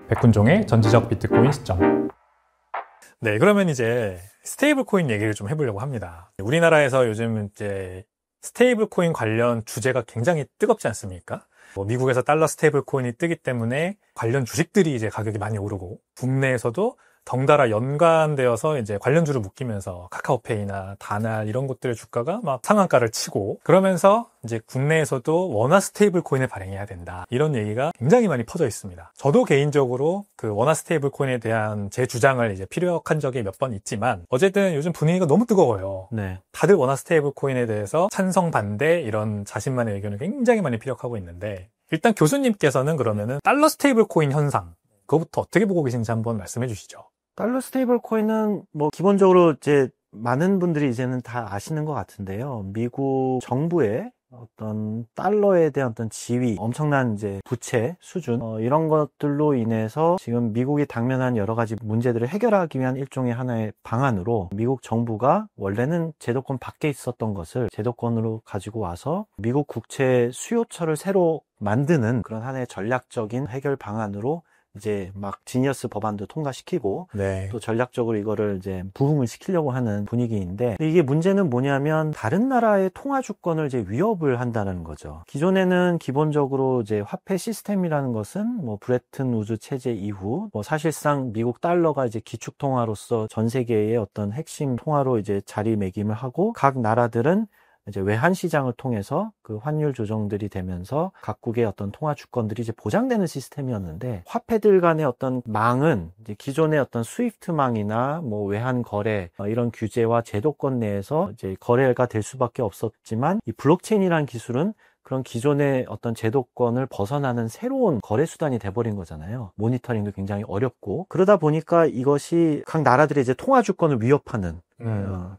백훈종의 전지적 비트코인 시점. 네, 그러면 이제 스테이블 코인 얘기를 좀 해보려고 합니다. 우리나라에서 요즘 이제 스테이블 코인 관련 주제가 굉장히 뜨겁지 않습니까? 미국에서 달러 스테이블 코인이 뜨기 때문에 관련 주식들이 이제 가격이 많이 오르고, 국내에서도 덩달아 연관되어서 이제 관련주를 묶이면서 카카오페이나 다날 이런 것들의 주가가 막 상한가를 치고, 그러면서 이제 국내에서도 원화 스테이블 코인을 발행해야 된다, 이런 얘기가 굉장히 많이 퍼져 있습니다. 저도 개인적으로 그 원화 스테이블 코인에 대한 제 주장을 이제 피력한 적이 몇 번 있지만, 어쨌든 요즘 분위기가 너무 뜨거워요. 네. 다들 원화 스테이블 코인에 대해서 찬성 반대 이런 자신만의 의견을 굉장히 많이 피력하고 있는데, 일단 교수님께서는 그러면은 달러 스테이블 코인 현상, 그거부터 어떻게 보고 계신지 한번 말씀해 주시죠. 달러 스테이블 코인은 뭐 기본적으로 이제 많은 분들이 이제는 다 아시는 것 같은데요. 미국 정부의 어떤 달러에 대한 어떤 지위, 엄청난 이제 부채 수준, 이런 것들로 인해서 지금 미국이 당면한 여러 가지 문제들을 해결하기 위한 일종의 하나의 방안으로, 미국 정부가 원래는 제도권 밖에 있었던 것을 제도권으로 가지고 와서 미국 국채 수요처를 새로 만드는 그런 하나의 전략적인 해결 방안으로 이제 막 지니어스 법안도 통과시키고, 네. 또 전략적으로 이거를 이제 부흥을 시키려고 하는 분위기인데, 이게 문제는 뭐냐면 다른 나라의 통화 주권을 이제 위협을 한다는 거죠. 기존에는 기본적으로 이제 화폐 시스템이라는 것은 뭐 브레튼 우즈 체제 이후 뭐 사실상 미국 달러가 이제 기축 통화로서 전 세계의 어떤 핵심 통화로 이제 자리매김을 하고, 각 나라들은 이제 외환 시장을 통해서 그 환율 조정들이 되면서 각국의 어떤 통화 주권들이 이제 보장되는 시스템이었는데, 화폐들 간의 어떤 망은 이제 기존의 어떤 스위프트망이나 뭐 외환 거래 이런 규제와 제도권 내에서 이제 거래가 될 수밖에 없었지만, 이 블록체인이라는 기술은 그런 기존의 어떤 제도권을 벗어나는 새로운 거래 수단이 돼버린 거잖아요. 모니터링도 굉장히 어렵고, 그러다 보니까 이것이 각 나라들의 이제 통화 주권을 위협하는,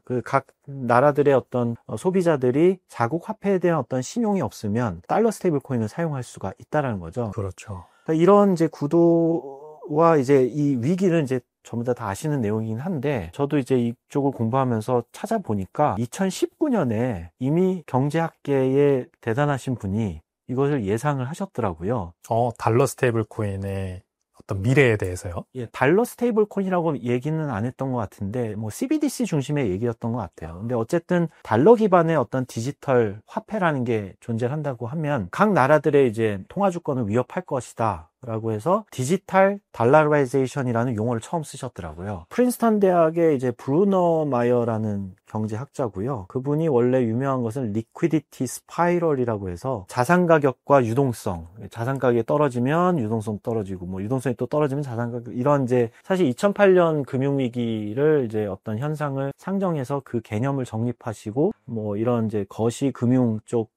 그 각 나라들의 어떤 소비자들이 자국 화폐에 대한 어떤 신용이 없으면 달러 스테이블 코인을 사용할 수가 있다라는 거죠. 그렇죠. 그러니까 이런 이제 구도와 이제 이 위기를 이제 전부 다 아시는 내용이긴 한데, 저도 이제 이쪽을 공부하면서 찾아보니까 2019년에 이미 경제학계의 대단하신 분이 이것을 예상을 하셨더라고요. 달러 스테이블 코인의 어떤 미래에 대해서요? 예, 달러 스테이블 코인이라고 얘기는 안 했던 것 같은데, 뭐 CBDC 중심의 얘기였던 것 같아요. 근데 어쨌든 달러 기반의 어떤 디지털 화폐라는 게 존재한다고 하면 각 나라들의 이제 통화 주권을 위협할 것이다 라고 해서 디지털 달러라이제이션이라는 용어를 처음 쓰셨더라고요. 프린스턴 대학의 이제 브루너 마이어라는 경제학자고요. 그분이 원래 유명한 것은 리퀴디티 스파이럴이라고 해서 자산 가격과 유동성, 자산 가격이 떨어지면 유동성 떨어지고, 뭐 유동성이 또 떨어지면 자산 가격, 이런 이제 사실 2008년 금융위기를 이제 어떤 현상을 상정해서 그 개념을 정립하시고, 뭐 이런 이제 거시 금융 쪽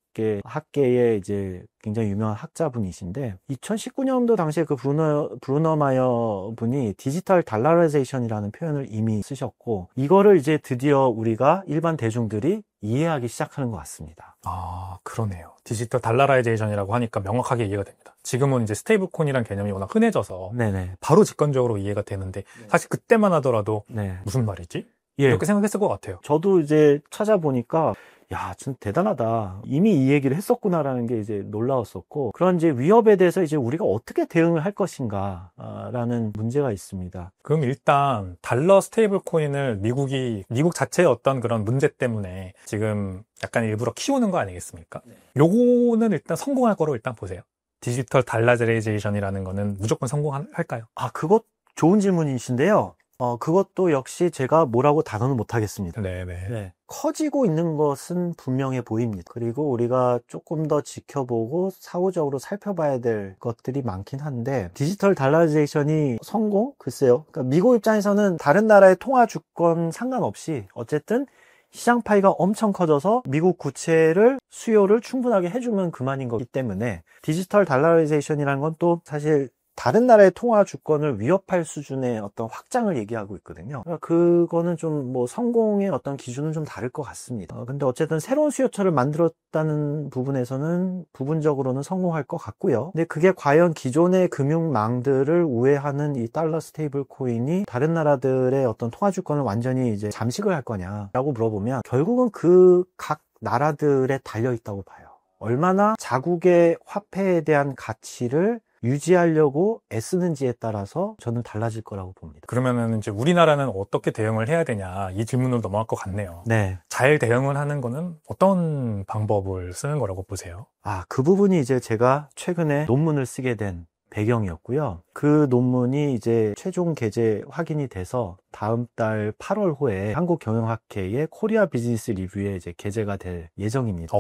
학계의 이제 굉장히 유명한 학자분이신데, 2019년도 당시에 그 브루너 마이어 분이 디지털 달러라이제이션이라는 표현을 이미 쓰셨고, 이거를 이제 드디어 우리가 일반 대중들이 이해하기 시작하는 것 같습니다. 아, 그러네요. 디지털 달러라이제이션이라고 하니까 명확하게 이해가 됩니다. 지금은 이제 스테이블 코인이라는 개념이 워낙 흔해져서 네네. 바로 직관적으로 이해가 되는데, 사실 그때만 하더라도 네. 무슨 말이지? 예. 이렇게 생각했을 것 같아요. 저도 이제 찾아보니까 야, 진짜 대단하다. 이미 이 얘기를 했었구나라는 게 이제 놀라웠었고, 그런 이제 위협에 대해서 이제 우리가 어떻게 대응을 할 것인가라는 문제가 있습니다. 그럼 일단 달러 스테이블 코인을 미국 자체의 어떤 그런 문제 때문에 지금 약간 일부러 키우는 거 아니겠습니까? 네. 요거는 일단 성공할 거로 일단 보세요. 디지털 달러라이제이션이라는 거는 무조건 성공할까요? 아, 그것 좋은 질문이신데요. 그것도 역시 제가 뭐라고 단언은 못하겠습니다. 네네. 네. 커지고 있는 것은 분명해 보입니다. 그리고 우리가 조금 더 지켜보고 사후적으로 살펴봐야 될 것들이 많긴 한데, 디지털 달러라이제이션이 성공? 글쎄요. 그러니까 미국 입장에서는 다른 나라의 통화 주권 상관없이 어쨌든 시장 파이가 엄청 커져서 미국 구채를 수요를 충분하게 해주면 그만인 거기 때문에, 디지털 달러라이제이션이라는 건 또 사실 다른 나라의 통화 주권을 위협할 수준의 어떤 확장을 얘기하고 있거든요. 그거는 좀 뭐 성공의 어떤 기준은 좀 다를 것 같습니다. 근데 어쨌든 새로운 수요처를 만들었다는 부분에서는 부분적으로는 성공할 것 같고요. 근데 그게 과연 기존의 금융망들을 우회하는 이 달러 스테이블 코인이 다른 나라들의 어떤 통화 주권을 완전히 이제 잠식을 할 거냐라고 물어보면, 결국은 그 각 나라들에 달려 있다고 봐요. 얼마나 자국의 화폐에 대한 가치를 유지하려고 애쓰는지에 따라서 저는 달라질 거라고 봅니다. 그러면은 이제 우리나라는 어떻게 대응을 해야 되냐 이 질문으로 넘어갈 것 같네요. 네. 잘 대응을 하는 거는 어떤 방법을 쓰는 거라고 보세요? 그 부분이 이제 제가 최근에 논문을 쓰게 된 배경이었고요. 그 논문이 이제 최종 게재 확인이 돼서 다음 달 8월 호에 한국경영학회의 코리아 비즈니스 리뷰에 이제 게재가 될 예정입니다.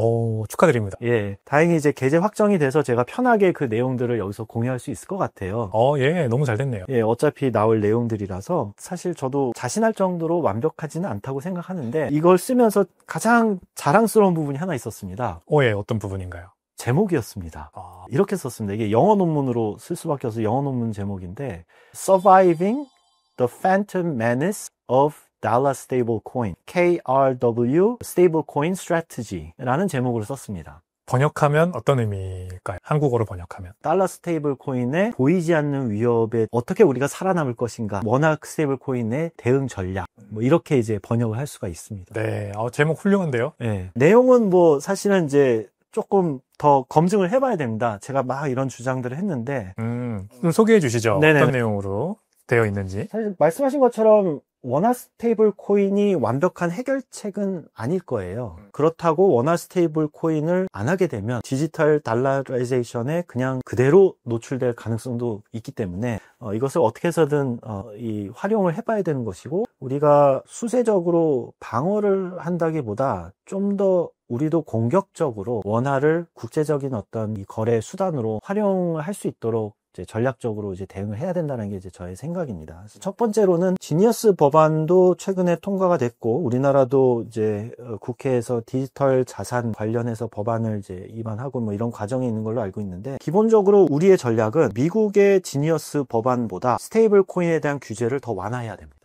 축하드립니다. 예, 다행히 이제 게재 확정이 돼서 제가 편하게 그 내용들을 여기서 공유할 수 있을 것 같아요. 예, 너무 잘 됐네요. 예, 어차피 나올 내용들이라서 사실 저도 자신할 정도로 완벽하지는 않다고 생각하는데 이걸 쓰면서 가장 자랑스러운 부분이 하나 있었습니다. 예, 어떤 부분인가요? 제목이었습니다. 이렇게 썼습니다. 이게 영어 논문으로 쓸 수밖에 없어서 영어 논문 제목인데 Surviving the Phantom Menace of Dollar Stablecoin, KRW Stablecoin Strategy라는 제목으로 썼습니다. 번역하면 어떤 의미일까요? 한국어로 번역하면. 달러 스테이블 코인의 보이지 않는 위협에 어떻게 우리가 살아남을 것인가, 워낙 스테이블 코인의 대응 전략, 이렇게 이제 번역을 할 수가 있습니다. 네, 제목 훌륭한데요? 네. 내용은 사실은 이제 조금 더 검증을 해봐야 됩니다. 제가 막 이런 주장들을 했는데. 좀 소개해 주시죠. 네네. 어떤 내용으로 되어 있는지. 사실 말씀하신 것처럼 원화 스테이블 코인이 완벽한 해결책은 아닐 거예요. 그렇다고 원화 스테이블 코인을 안 하게 되면 디지털 달러라이제이션에 그냥 그대로 노출될 가능성도 있기 때문에 이것을 어떻게 해서든 이 활용을 해봐야 되는 것이고, 우리가 수세적으로 방어를 한다기보다 좀 더 우리도 공격적으로 원화를 국제적인 어떤 이 거래 수단으로 활용을 할 수 있도록 이제 전략적으로 이제 대응을 해야 된다는 게 이제 저의 생각입니다. 첫 번째로는 지니어스 법안도 최근에 통과가 됐고, 우리나라도 이제 국회에서 디지털 자산 관련해서 법안을 이제 입안하고 이런 과정이 있는 걸로 알고 있는데, 기본적으로 우리의 전략은 미국의 지니어스 법안보다 스테이블 코인에 대한 규제를 더 완화해야 됩니다.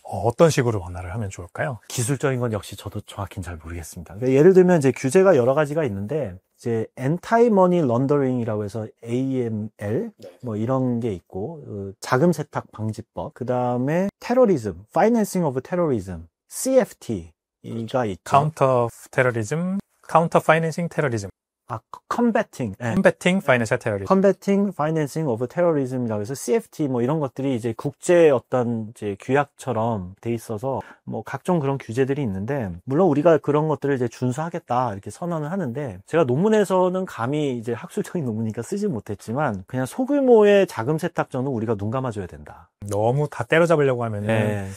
어떤 식으로 완화를 하면 좋을까요? 기술적인 건 역시 저도 정확히는 잘 모르겠습니다. 그러니까 예를 들면 이제 규제가 여러 가지가 있는데, 이제 엔타이 머니 런더링이라고 해서 AML 이런 게 있고, 자금 세탁 방지법, 그 다음에 테러리즘, 파이낸싱 오브 테러리즘, CFT가 있죠. 카운터 테러리즘, 카운터 파이낸싱 테러리즘. combating financial terrorism. combating financing of terrorism이라고 해서 CFT 이런 것들이 이제 국제 어떤 이제 규약처럼 돼 있어서 각종 그런 규제들이 있는데, 물론 우리가 그런 것들을 이제 준수하겠다 이렇게 선언을 하는데, 제가 논문에서는 감히 이제 학술적인 논문이니까 쓰지 못했지만 그냥 소규모의 자금 세탁전은 우리가 눈 감아줘야 된다. 너무 다 때려잡으려고 하면은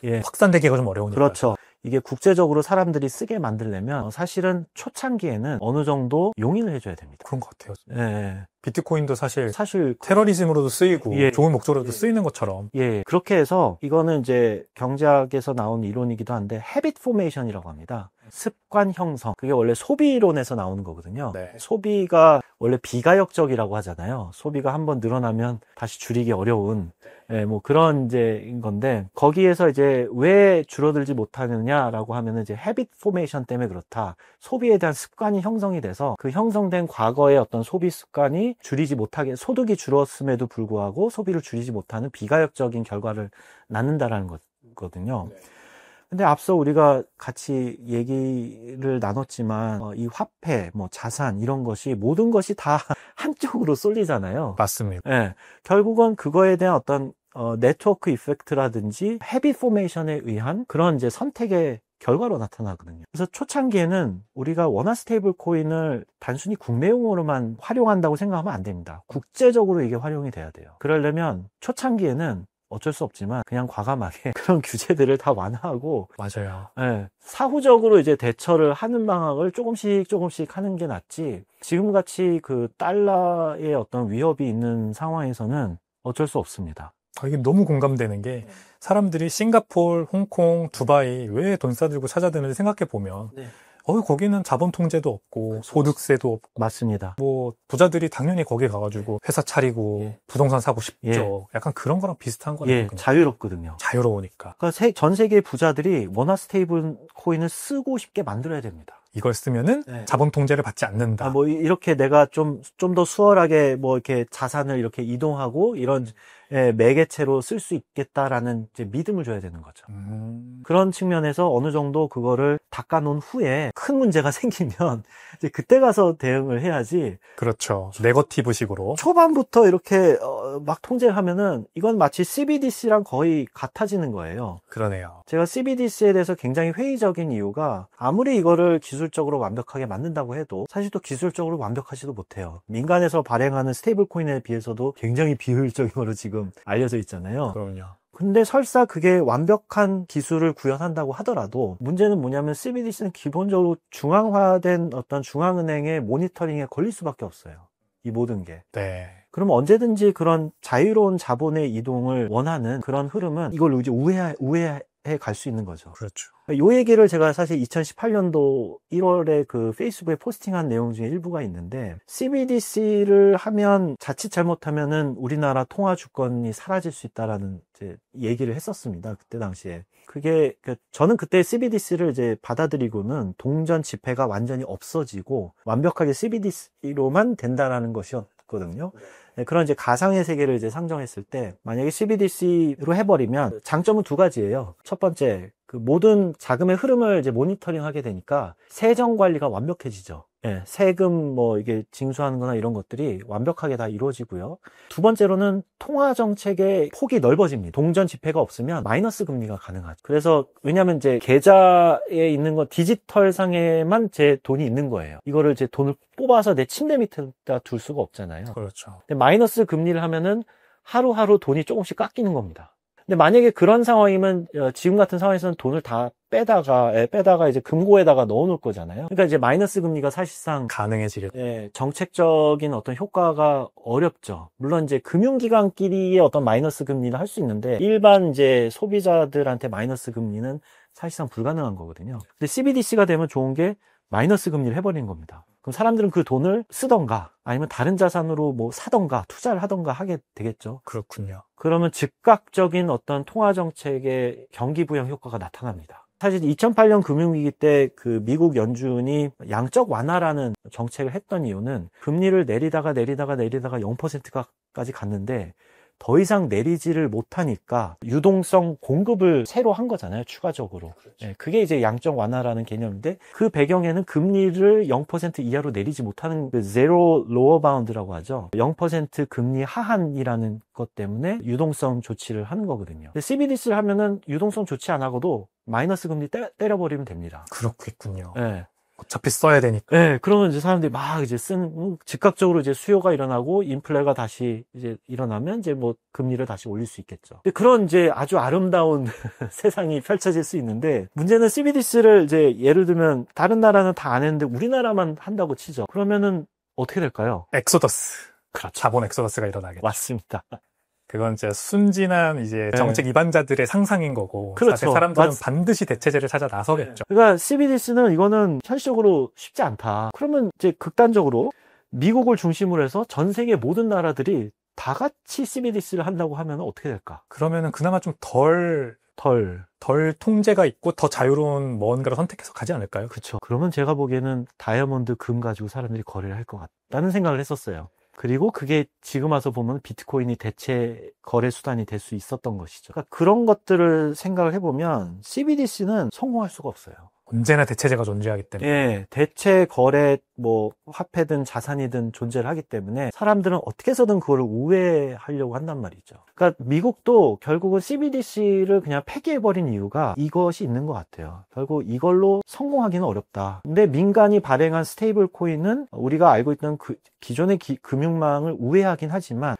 이게 확산되기가 좀 어려우니까. 그렇죠. 이게 국제적으로 사람들이 쓰게 만들려면 사실은 초창기에는 어느 정도 용인을 해줘야 됩니다. 그런 것 같아요. 예. 비트코인도 사실 테러리즘으로도 쓰이고 좋은 목적으로도 쓰이는 것처럼. 그렇게 해서 이거는 이제 경제학에서 나온 이론이기도 한데 헤빗 포메이션이라고 합니다. 습관 형성. 그게 원래 소비론에서 나오는 거거든요. 네. 소비가 원래 비가역적이라고 하잖아요. 소비가 한번 늘어나면 다시 줄이기 어려운 그런 이제 건데, 거기에서 이제 왜 줄어들지 못하느냐라고 하면은 이제 헤빗 포메이션 때문에 그렇다. 소비에 대한 습관이 형성이 돼서 그 형성된 과거의 어떤 소비 습관이 줄이지 못하게, 소득이 줄었음에도 불구하고 소비를 줄이지 못하는 비가역적인 결과를 낳는다라는 거거든요. 근데 앞서 우리가 같이 얘기를 나눴지만 이 화폐, 자산 이런 것이 모든 것이 다 한쪽으로 쏠리잖아요. 맞습니다. 결국은 그거에 대한 어떤 네트워크 이펙트라든지 헤빗 포메이션에 의한 그런 이제 선택의 결과로 나타나거든요. 그래서 초창기에는 우리가 원화 스테이블 코인을 단순히 국내용으로만 활용한다고 생각하면 안 됩니다. 국제적으로 이게 활용이 돼야 돼요. 그러려면 초창기에는 어쩔 수 없지만 그냥 과감하게 그런 규제들을 다 완화하고, 맞아요. 사후적으로 이제 대처를 하는 방향을 조금씩 하는 게 낫지, 지금같이 그 달러의 어떤 위협이 있는 상황에서는 어쩔 수 없습니다. 이게 너무 공감되는 게, 사람들이 싱가포르, 홍콩, 두바이 왜 돈 싸들고 찾아드는지 생각해 보면 거기는 자본 통제도 없고 소득세도 없고. 맞습니다. 부자들이 당연히 거기 가가지고 회사 차리고 부동산 사고 싶죠. 약간 그런 거랑 비슷한 거네요. 자유롭거든요. 자유로우니까. 그러니까 전 세계 부자들이 원화 스테이블 코인을 쓰고 싶게 만들어야 됩니다. 이걸 쓰면은 네. 자본 통제를 받지 않는다. 뭐 이렇게 내가 좀 더 수월하게 뭐 이렇게 자산을 이렇게 이동하고 이런 매개체로 쓸 수 있겠다라는 이제 믿음을 줘야 되는 거죠. 그런 측면에서 어느 정도 그거를 닦아놓은 후에 큰 문제가 생기면 이제 그때 가서 대응을 해야지. 그렇죠. 네거티브식으로. 초반부터 이렇게 막 통제를 하면은 이건 마치 CBDC랑 거의 같아지는 거예요. 그러네요. 제가 CBDC에 대해서 굉장히 회의적인 이유가 아무리 이거를 기술적으로 완벽하게 만든다고 해도 사실 또 기술적으로 완벽하지도 못해요. 민간에서 발행하는 스테이블 코인에 비해서도 굉장히 비효율적인 거로 지금 알려져 있잖아요. 그럼요. 근데 설사 그게 완벽한 기술을 구현한다고 하더라도 문제는 뭐냐면 CBDC는 기본적으로 중앙화된 어떤 중앙은행의 모니터링에 걸릴 수밖에 없어요. 이 모든 게. 네. 그럼 언제든지 그런 자유로운 자본의 이동을 원하는 그런 흐름은 이걸 이제 우회해 갈 수 있는 거죠. 그렇죠. 요 얘기를 제가 사실 2018년도 1월에 그 페이스북에 포스팅한 내용 중에 일부가 있는데 CBDC를 하면 자칫 잘못하면은 우리나라 통화 주권이 사라질 수 있다라는 이제 얘기를 했었습니다. 그때 당시에. 그게 저는 그때 CBDC를 이제 받아들이고는 동전 지폐가 완전히 없어지고 완벽하게 CBDC로만 된다라는 것이었거든요. 네, 그런 이제 가상의 세계를 이제 상정했을 때 만약에 CBDC로 해버리면 장점은 두 가지예요. 첫 번째, 그 모든 자금의 흐름을 이제 모니터링하게 되니까 세정 관리가 완벽해지죠. 예, 세금 뭐 이게 징수하는 거나 이런 것들이 완벽하게 다 이루어지고요. 두 번째로는 통화 정책의 폭이 넓어집니다. 동전 지폐가 없으면 마이너스 금리가 가능하죠. 그래서 왜냐하면 이제 계좌에 있는 거 디지털 상에만 제 돈이 있는 거예요. 이거를 제 돈을 뽑아서 내 침대 밑에다 둘 수가 없잖아요. 그렇죠. 근데 마이너스 금리를 하면은 하루하루 돈이 조금씩 깎이는 겁니다. 근데 만약에 그런 상황이면 지금 같은 상황에서는 돈을 다 빼다가 이제 금고에다가 넣어놓을 거잖아요. 그러니까 이제 마이너스 금리가 사실상 가능해지겠죠. 정책적인 어떤 효과가 어렵죠. 물론 이제 금융기관끼리의 어떤 마이너스 금리는 할 수 있는데 일반 이제 소비자들한테 마이너스 금리는 사실상 불가능한 거거든요. 근데 CBDC가 되면 좋은 게 마이너스 금리를 해버리는 겁니다. 그럼 사람들은 그 돈을 쓰던가 아니면 다른 자산으로 뭐 사던가 투자를 하던가 하게 되겠죠. 그렇군요. 그러면 즉각적인 어떤 통화정책의 경기부양 효과가 나타납니다. 사실 2008년 금융위기 때 그 미국 연준이 양적 완화라는 정책을 했던 이유는 금리를 내리다가 0%까지 갔는데 더 이상 내리지를 못하니까 유동성 공급을 새로 한 거잖아요, 추가적으로. 그렇죠. 네, 그게 이제 양적 완화라는 개념인데 그 배경에는 금리를 0% 이하로 내리지 못하는 그 Zero Lower Bound라고 하죠. 0% 금리 하한이라는 것 때문에 유동성 조치를 한 거거든요. 근데 CBDC를 하면은 유동성 조치 안 하고도 마이너스 금리 때려버리면 됩니다. 그렇겠군요. 네. 어차피 써야 되니까. 네, 그러면 이제 사람들이 막 이제 즉각적으로 이제 수요가 일어나고 인플레가 다시 이제 일어나면 이제 뭐 금리를 다시 올릴 수 있겠죠. 근데 그런 이제 아주 아름다운 세상이 펼쳐질 수 있는데 문제는 CBDC를 이제 예를 들면 다른 나라는 다 안 했는데 우리나라만 한다고 치죠. 그러면은 어떻게 될까요? 엑소더스. 그렇죠. 자본 엑소더스가 일어나겠죠. 맞습니다. 그건 이제 순진한 이제 정책 이반자들의 상상인 거고. 그렇죠. 사실 사람들은 반드시 대체제를 찾아 나서겠죠. 그러니까 CBDC는 이거는 현실적으로 쉽지 않다. 그러면 이제 극단적으로 미국을 중심으로 해서 전 세계 모든 나라들이 다 같이 CBDC를 한다고 하면 어떻게 될까? 그러면은 그나마 좀 덜 통제가 있고 더 자유로운 뭔가를 선택해서 가지 않을까요? 그렇죠. 그러면 제가 보기에는 다이아몬드 금 가지고 사람들이 거래를 할 것 같다는 생각을 했었어요. 그리고 그게 지금 와서 보면 비트코인이 대체 거래 수단이 될 수 있었던 것이죠. 그러니까 그런 것들을 생각을 해보면 CBDC는 성공할 수가 없어요. 언제나 대체제가 존재하기 때문에. 예, 대체 거래 뭐 화폐든 자산이든 존재를 하기 때문에 사람들은 어떻게 해서든 그걸 우회하려고 한단 말이죠. 그러니까 미국도 결국은 CBDC를 그냥 폐기해버린 이유가 이것이 있는 것 같아요. 결국 이걸로 성공하기는 어렵다. 근데 민간이 발행한 스테이블 코인은 우리가 알고 있던 그 기존의 금융망을 우회하긴 하지만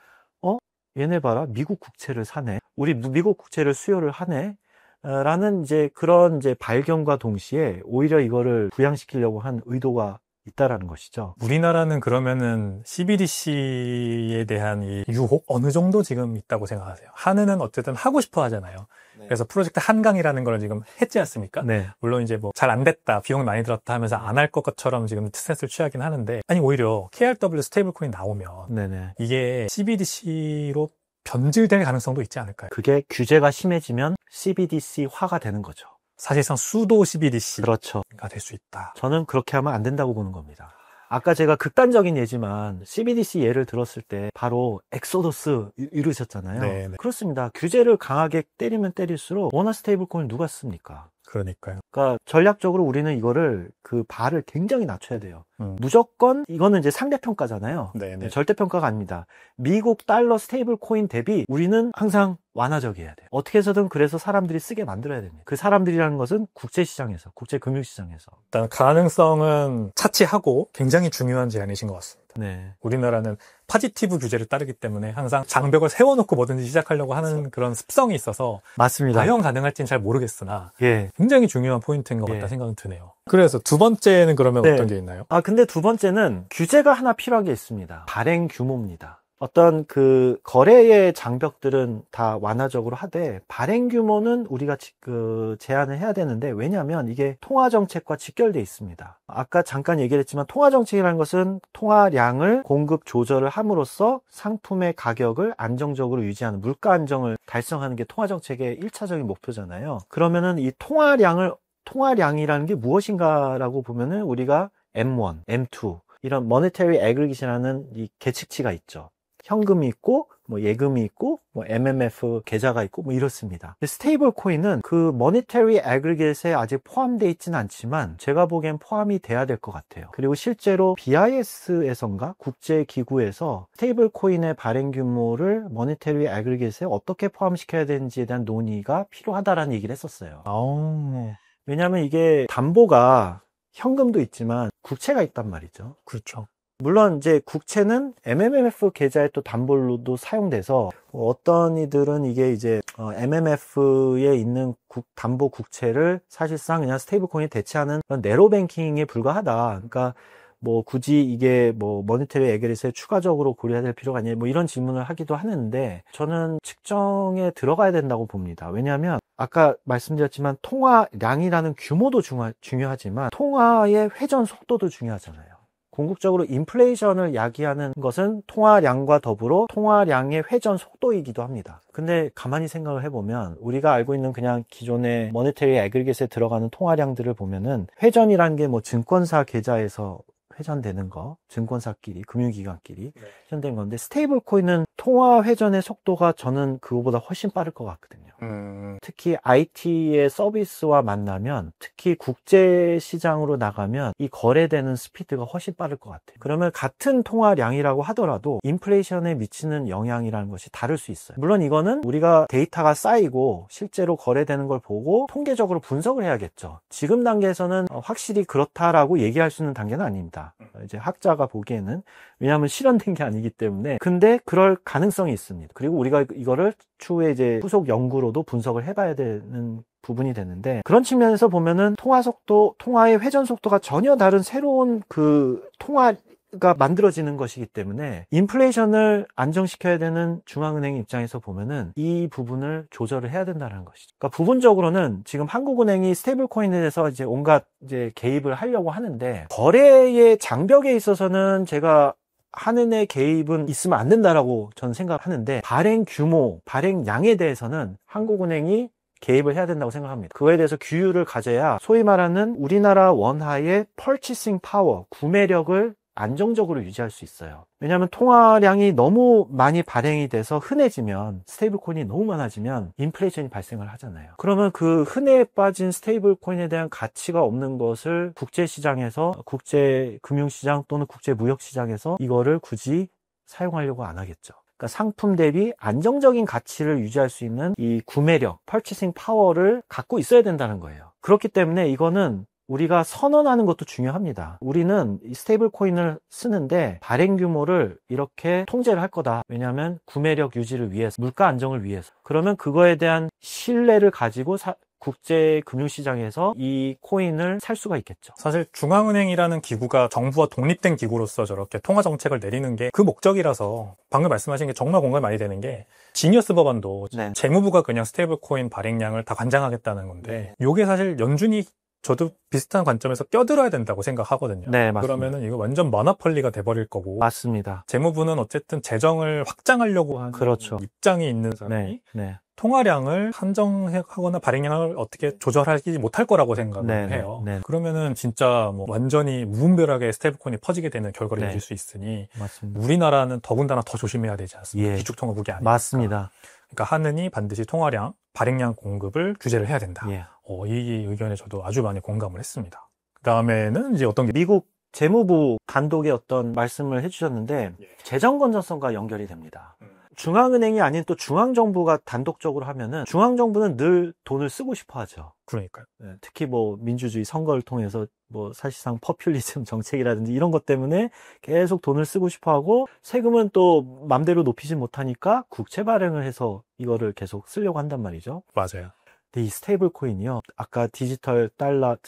얘네 봐라, 미국 국채를 사네, 우리 미국 국채를 수요를 하네 라는 이제 그런 이제 발견과 동시에 오히려 이거를 부양시키려고 한 의도가 있다라는 것이죠. 우리나라는 그러면은 CBDC에 대한 이 유혹 어느 정도 지금 있다고 생각하세요? 한은은 어쨌든 하고 싶어 하잖아요. 네. 그래서 프로젝트 한강이라는 걸 지금 했지 않습니까? 네. 물론 이제 뭐 잘 안 됐다, 비용 많이 들었다 하면서 안 할 것처럼 지금 스탠스를 취하긴 하는데, 아니 오히려 KRW 스테이블 코인 나오면 네네. 이게 CBDC로 변질될 가능성도 있지 않을까요? 그게 규제가 심해지면 CBDC화가 되는 거죠. 사실상 수도 CBDC가 그렇죠. 될 수 있다. 저는 그렇게 하면 안 된다고 보는 겁니다. 아까 제가 극단적인 예지만 CBDC 예를 들었을 때 바로 엑소더스 이루셨잖아요. 네. 그렇습니다. 규제를 강하게 때리면 때릴수록 원화 스테이블 코인을 누가 씁니까? 그러니까요. 그러니까 전략적으로 우리는 이거를 그 발을 굉장히 낮춰야 돼요. 무조건 이거는 이제 상대평가잖아요. 네네. 절대평가가 아닙니다. 미국 달러 스테이블 코인 대비 우리는 항상 완화적이어야 돼요. 어떻게 해서든 그래서 사람들이 쓰게 만들어야 됩니다. 그 사람들이라는 것은 국제시장에서, 국제금융시장에서. 일단 가능성은 차치하고 굉장히 중요한 제안이신 것 같습니다. 네. 우리나라는 파지티브 규제를 따르기 때문에 항상 장벽을 세워놓고 뭐든지 시작하려고 하는 그런 습성이 있어서 맞습니다. 과연 가능할지는 잘 모르겠으나 예. 굉장히 중요한 포인트인 것 같다 예. 생각은 드네요. 그래서 두 번째는 그러면 네. 어떤 게 있나요? 근데 두 번째는 규제가 하나 필요한 게 있습니다. 발행 규모입니다. 어떤 그 거래의 장벽들은 다 완화적으로 하되 발행 규모는 우리가 제한을 해야 되는데, 왜냐하면 이게 통화 정책과 직결돼 있습니다. 아까 잠깐 얘기를 했지만 통화 정책이라는 것은 통화량을 공급 조절을 함으로써 상품의 가격을 안정적으로 유지하는 물가 안정을 달성하는 게 통화 정책의 1차적인 목표잖아요. 그러면은 이 통화량이라는 게 무엇인가라고 보면은 우리가 M1, M2 이런 Monetary Aggregation이라는 이 계측치가 있죠. 현금이 있고, 뭐 예금이 있고, 뭐 MMF 계좌가 있고, 뭐 이렇습니다. 스테이블 코인은 그 Monetary Aggregate에 아직 포함되어 있지는 않지만 제가 보기엔 포함이 돼야 될 것 같아요. 그리고 실제로 BIS에선가 국제기구에서 스테이블 코인의 발행 규모를 Monetary Aggregate에 어떻게 포함시켜야 되는지에 대한 논의가 필요하다라는 얘기를 했었어요. 왜냐하면 이게 담보가 현금도 있지만 국채가 있단 말이죠. 그렇죠. 물론 이제 국채는 MMF 계좌에 또 담보로도 사용돼서 어떤 이들은 이게 이제 MMF에 있는 담보 국채를 사실상 그냥 스테이블 코인이 대체하는 그런 내로 뱅킹에 불과하다. 그러니까 뭐 굳이 이게 뭐 머니터리 에게리스에 추가적으로 고려해야 될 필요가 아니냐, 뭐 이런 질문을 하기도 하는데 저는 측정에 들어가야 된다고 봅니다. 왜냐하면 아까 말씀드렸지만 통화량이라는 규모도 중요하지만 통화의 회전 속도도 중요하잖아요. 궁극적으로 인플레이션을 야기하는 것은 통화량과 더불어 통화량의 회전 속도이기도 합니다. 근데 가만히 생각을 해보면 우리가 알고 있는 그냥 기존의 머니터리 애그리게이트에 들어가는 통화량들을 보면은 회전이라는 게 뭐 증권사 계좌에서 회전되는 거, 증권사끼리, 금융기관끼리 회전된 건데, 스테이블 코인은 통화 회전의 속도가 저는 그거보다 훨씬 빠를 것 같거든요. 특히 IT의 서비스와 만나면, 특히 국제시장으로 나가면 이 거래되는 스피드가 훨씬 빠를 것 같아요. 그러면 같은 통화량이라고 하더라도 인플레이션에 미치는 영향이라는 것이 다를 수 있어요. 물론 이거는 우리가 데이터가 쌓이고 실제로 거래되는 걸 보고 통계적으로 분석을 해야겠죠. 지금 단계에서는 확실히 그렇다라고 얘기할 수 있는 단계는 아닙니다. 이제 학자가 보기에는, 왜냐하면 실현된 게 아니기 때문에. 근데 그럴 가능성이 있습니다. 그리고 우리가 이거를 추후에 이제 후속 연구로도 분석을 해봐야 되는 부분이 되는데, 그런 측면에서 보면은 통화 속도, 통화의 회전 속도가 전혀 다른 새로운 그 통화가 만들어지는 것이기 때문에 인플레이션을 안정시켜야 되는 중앙은행 입장에서 보면은 이 부분을 조절을 해야 된다는 것이죠. 그러니까 부분적으로는 지금 한국은행이 스테이블 코인에 대해서 이제 온갖 이제 개입을 하려고 하는데, 거래의 장벽에 있어서는 제가 한은의 개입은 있으면 안 된다라고 저는 생각하는데, 발행 규모, 발행량에 대해서는 한국은행이 개입을 해야 된다고 생각합니다. 그거에 대해서 규율을 가져야 소위 말하는 우리나라 원화의 purchasing power, 구매력을 안정적으로 유지할 수 있어요. 왜냐하면 통화량이 너무 많이 발행이 돼서 흔해지면, 스테이블 코인이 너무 많아지면 인플레이션이 발생을 하잖아요. 그러면 그 흔해 빠진 스테이블 코인에 대한 가치가 없는 것을 국제시장에서, 국제금융시장 또는 국제무역시장에서 이거를 굳이 사용하려고 안 하겠죠. 그러니까 상품 대비 안정적인 가치를 유지할 수 있는 이 구매력, purchasing power를 갖고 있어야 된다는 거예요. 그렇기 때문에 이거는 우리가 선언하는 것도 중요합니다. 우리는 이 스테이블 코인을 쓰는데 발행 규모를 이렇게 통제를 할 거다. 왜냐하면 구매력 유지를 위해서, 물가 안정을 위해서. 그러면 그거에 대한 신뢰를 가지고 국제 금융시장에서 이 코인을 살 수가 있겠죠. 사실 중앙은행이라는 기구가 정부와 독립된 기구로서 저렇게 통화 정책을 내리는 게 그 목적이라서, 방금 말씀하신 게 정말 공감이 많이 되는 게, 지니어스 법안도 재무부가 그냥 스테이블 코인 발행량을 다 관장하겠다는 건데, 요게 사실 연준이 저도 비슷한 관점에서 껴들어야 된다고 생각하거든요. 네, 맞습니다. 그러면은 이거 완전 모노폴리가 돼버릴 거고. 맞습니다. 재무부는 어쨌든 재정을 확장하려고 하는 그렇죠. 입장이 있는 사람이 네. 통화량을 한정하거나 발행량을 어떻게 조절하지 못할 거라고 생각을 해요. 그러면은 진짜 뭐 완전히 무분별하게 스테이블코인이 퍼지게 되는 결과를 이어질 수 있으니 맞습니다. 우리나라는 더군다나 더 조심해야 되지 않습니까? 예. 기축통화국이 아니니까. 맞습니다. 그러니까 하느니 반드시 통화량, 발행량 공급을 규제를 해야 된다. 예. 이 의견에 저도 아주 많이 공감을 했습니다. 그 다음에는 이제 어떤 게 미국 재무부 단독의 어떤 말씀을 해주셨는데 재정 건전성과 연결이 됩니다. 중앙은행이 아닌 또 중앙정부가 단독적으로 하면은 중앙정부는 늘 돈을 쓰고 싶어 하죠. 그러니까요. 특히 뭐 민주주의 선거를 통해서 뭐 사실상 퍼퓰리즘 정책이라든지 이런 것 때문에 계속 돈을 쓰고 싶어 하고 세금은 또 맘대로 높이지 못하니까 국채 발행을 해서 이거를 계속 쓰려고 한단 말이죠. 맞아요. 근데 이 스테이블 코인이요. 아까 디지털 달러,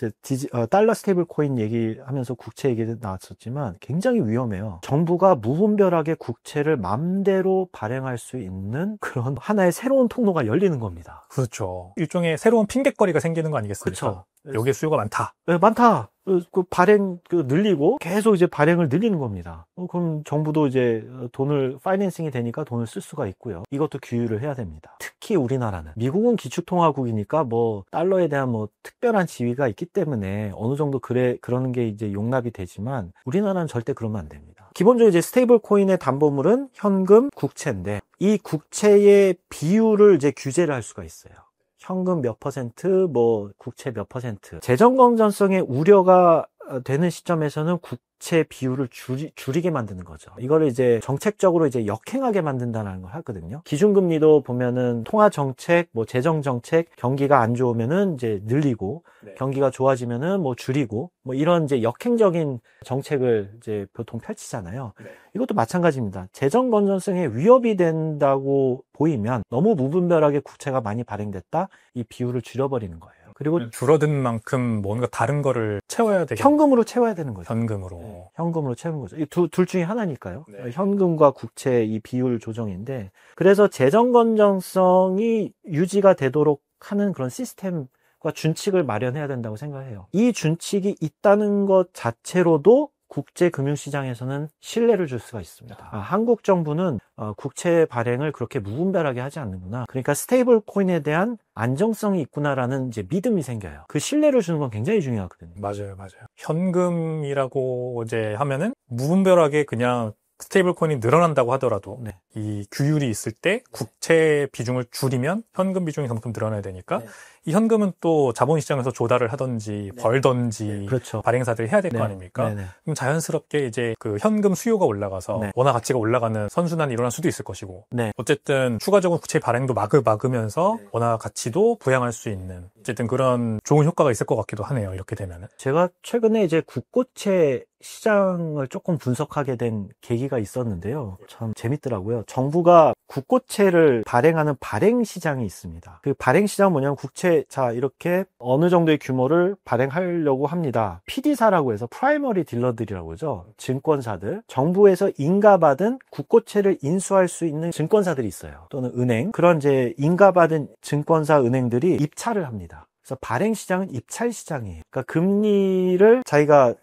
달러 스테이블 코인 얘기하면서 국채 얘기도 나왔었지만 굉장히 위험해요. 정부가 무분별하게 국채를 맘대로 발행할 수 있는 그런 하나의 새로운 통로가 열리는 겁니다. 그렇죠. 일종의 새로운 핑곗거리가 생기는 거 아니겠습니까? 그렇죠. 여기에 수요가 많다. 네, 많다. 그 발행 늘리고 계속 이제 발행을 늘리는 겁니다. 그럼 정부도 이제 돈을 파이낸싱이 되니까 돈을 쓸 수가 있고요. 이것도 규율을 해야 됩니다. 특히 우리나라는 미국은 기축통화국이니까 뭐 달러에 대한 뭐 특별한 지위가 있기 때문에 어느 정도 그러는 게 이제 용납이 되지만 우리나라는 절대 그러면 안 됩니다. 기본적으로 이제 스테이블 코인의 담보물은 현금, 국채인데 이 국채의 비율을 이제 규제를 할 수가 있어요. 현금 몇 퍼센트, 뭐 국채 몇 퍼센트. 재정 건전성에 우려가 되는 시점에서는 국채 비율을 줄이게 만드는 거죠. 이거를 이제 정책적으로 이제 역행하게 만든다는 걸 하거든요. 기준금리도 보면은 통화 정책, 뭐 재정 정책, 경기가 안 좋으면은 이제 늘리고, 경기가 좋아지면은 뭐 줄이고, 뭐 이런 이제 역행적인 정책을 이제 보통 펼치잖아요. 이것도 마찬가지입니다. 재정 건전성에 위협이 된다고 보이면 너무 무분별하게 국채가 많이 발행됐다, 이 비율을 줄여버리는 거예요. 그리고 줄어든 만큼 뭔가 다른 거를 채워야 되겠죠. 현금으로 채워야 되는 거죠. 현금으로. 현금으로 채우는 거죠. 둘 중에 하나니까요. 현금과 국채 이 비율 조정인데, 그래서 재정 건전성이 유지가 되도록 하는 그런 시스템과 준칙을 마련해야 된다고 생각해요. 이 준칙이 있다는 것 자체로도 국제 금융시장에서는 신뢰를 줄 수가 있습니다. 한국 정부는 국채 발행을 그렇게 무분별하게 하지 않는구나. 그러니까 스테이블 코인에 대한 안정성이 있구나라는 이제 믿음이 생겨요. 그 신뢰를 주는 건 굉장히 중요하거든요. 맞아요. 현금이라고 이제 하면은 무분별하게 그냥 스테이블 코인이 늘어난다고 하더라도 이 규율이 있을 때 국채 비중을 줄이면 현금 비중이 그만큼 늘어나야 되니까 이 현금은 또 자본시장에서 조달을 하든지 벌든지 그렇죠. 발행사들이 해야 될 거 아닙니까? 그럼 자연스럽게 이제 그 현금 수요가 올라가서 원화 가치가 올라가는 선순환이 일어날 수도 있을 것이고 어쨌든 추가적으로 국채 발행도 막으면서 원화 가치도 부양할 수 있는 어쨌든 그런 좋은 효과가 있을 것 같기도 하네요. 이렇게 되면은. 제가 최근에 이제 국고채 시장을 조금 분석하게 된 계기가 있었는데요. 참 재밌더라고요. 정부가 국고채를 발행하는 발행 시장이 있습니다. 그 발행 시장은 뭐냐면 국채, 자, 이렇게 어느 정도의 규모를 발행하려고 합니다. PD사라고 해서 프라이머리 딜러들이라고 그러죠. 증권사들. 정부에서 인가받은 국고채를 인수할 수 있는 증권사들이 있어요. 또는 은행. 그런 이제 인가받은 증권사 은행들이 입찰을 합니다. 그래서 발행 시장은 입찰 시장이에요. 그러니까 금리를 자기가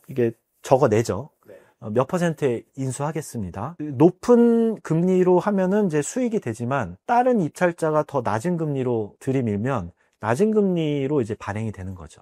이게 적어내죠. 몇 퍼센트에 인수하겠습니다. 높은 금리로 하면은 이제 수익이 되지만 다른 입찰자가 더 낮은 금리로 들이밀면 낮은 금리로 이제 발행이 되는 거죠.